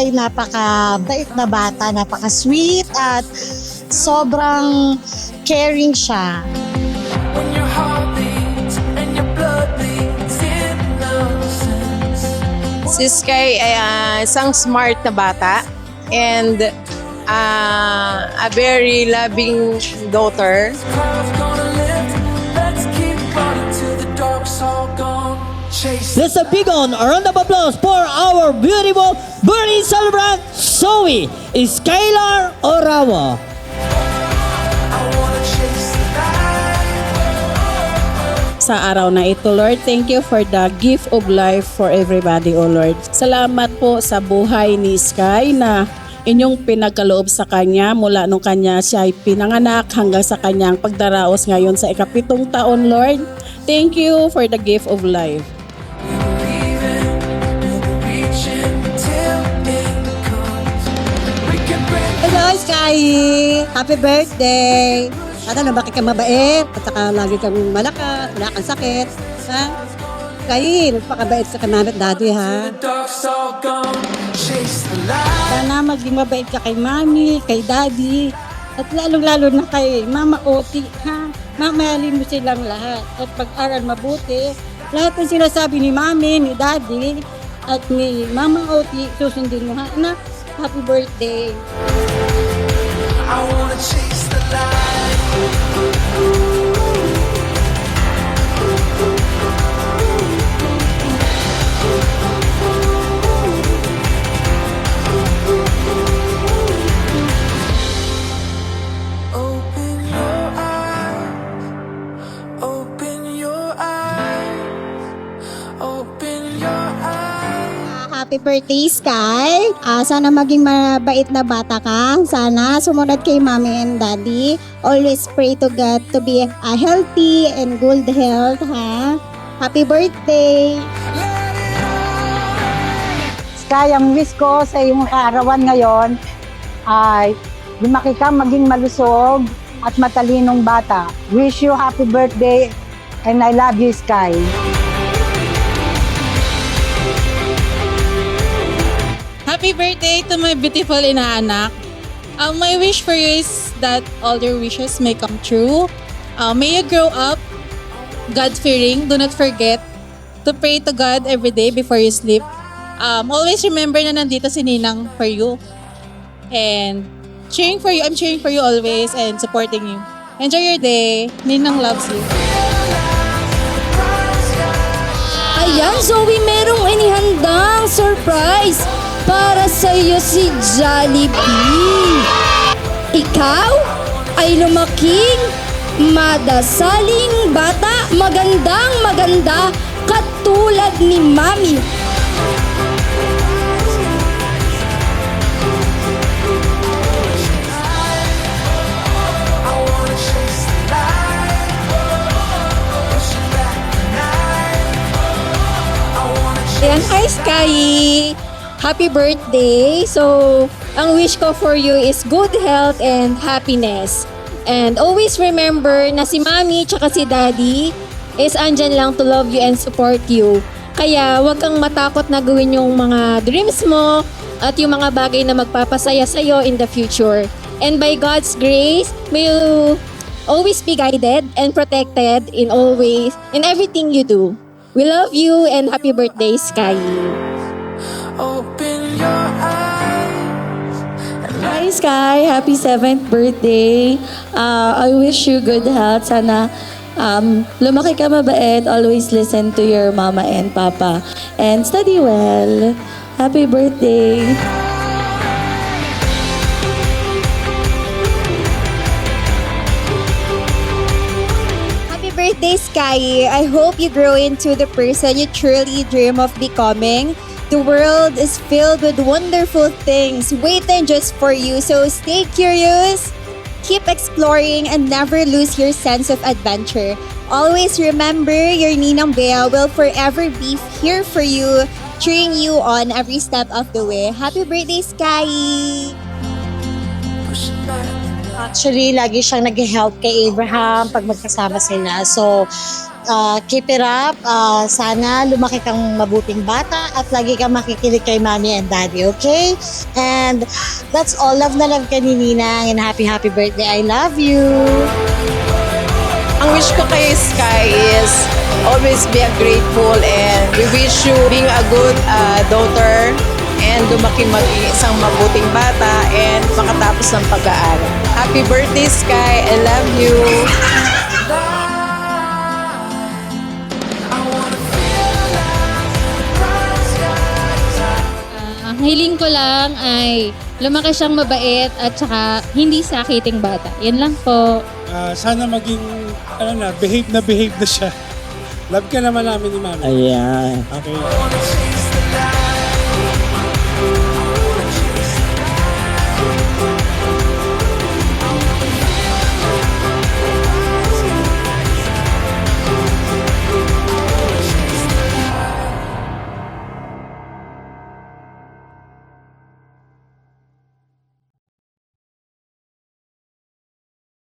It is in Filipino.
Sky, napaka-bait na bata, napaka-sweet at sobrang caring siya. When your heart beats and your blood bleeds innocence. Si Sky ay isang smart na bata and a very loving daughter. Clouds gonna lift. Let's keep running till the dark's all gone. Chase. Let's a big on a round of applause for our beautiful birthday celebrant, Zoe Skylar Orawa. I wanna chase the light. Sa araw na ito, Lord, thank you for the gift of life for everybody, O Lord. Salamat po sa buhay ni Sky na inyong pinagkaloob sa kanya mula nung kanya siya ay pinanganak hanggang sa kanyang pagdaraos ngayon sa ika-7 taon, Lord. Thank you for the gift of life. Believing, reaching till it comes. We can break. Hello, Sky! Happy birthday! Sana lumaki ka mabait, at saka lagi kang malakas, wala kang sakit. Ha? Sky, magpakabait sa kanamit daddy, ha? The dark's all gone. Chase the light. Sana maging mabait ka kay mami, kay daddy, at lalong-lalo na kay Mama Oti, ha? Mamahalin mo silang lahat at pag-aral mabuti. Lahat ng sinasabi ni mami, ni daddy, at ni Mama Oti, susundin mo, ha? Anak, happy birthday! I wanna chase the light. Open your eyes. Open your eyes. Open your eyes. Happy birthday, Sky. Sana maging mabait na bata ka. Sana sumunod kay mommy and daddy. Always pray to God to be healthy and good health, ha? Happy birthday! Sky, ang wish ko sa iyong kaarawan ngayon ay lumaki kang maging malusog at matalinong bata. Wish you happy birthday and I love you, Sky. Happy birthday to my beautiful inaanak. My wish for you is that all your wishes may come true. May you grow up God-fearing. Do not forget to pray to God every day before you sleep. Always remember na nandito si Ninang for you. And cheering for you. I'm cheering for you always and supporting you. Enjoy your day. Ninang loves you. Ayan, Zoe, merong inihandang surprise para sa iyo si Jollibee. Ikaw ay lumaking madasaling bata, magandang maganda, katulad ni Mami. I wanna chase the light. Pushing back the night. I wanna Ayan, chase. hi Sky! Happy birthday! So, ang wish ko for you is good health and happiness. And always remember na si Mami tsaka si Daddy is andyan lang to love you and support you. Kaya huwag kang matakot na gawin yung mga dreams mo at yung mga bagay na magpapasaya sa'yo in the future. And by God's grace, may you always be guided and protected in everything you do. We love you and happy birthday, Sky! Open your eyes. Hi Sky! Happy 7th birthday! I wish you good health. Sana lumaki ka mabait. Always listen to your mama and papa. And study well. Happy birthday! Happy birthday, Sky! I hope you grow into the person you truly dream of becoming. The world is filled with wonderful things waiting just for you, so stay curious, keep exploring, and never lose your sense of adventure. Always remember, your Ninang Bea will forever be here for you, cheering you on every step of the way. Happy birthday, Sky! Pushing back. Actually, lagi siyang nag-help kay Abraham pag magkasama sila. So, keep it up. Sana lumaki kang mabuting bata at lagi kang makikinig kay mommy and daddy, okay? And that's all. Love na love ka ni Ninang and happy birthday. I love you. Ang wish ko kay Sky is always be a grateful and we wish you being a good daughter and lumaki isang mabuting bata and makatapos ng pag-aaral. Happy birthday, Sky! I love you! Ang hiling ko lang ay lumaki siyang mabait at saka hindi sakiting bata. Yan lang po. Sana maging, behave na siya. Love ka naman namin ni Mami. Ayan. Okay.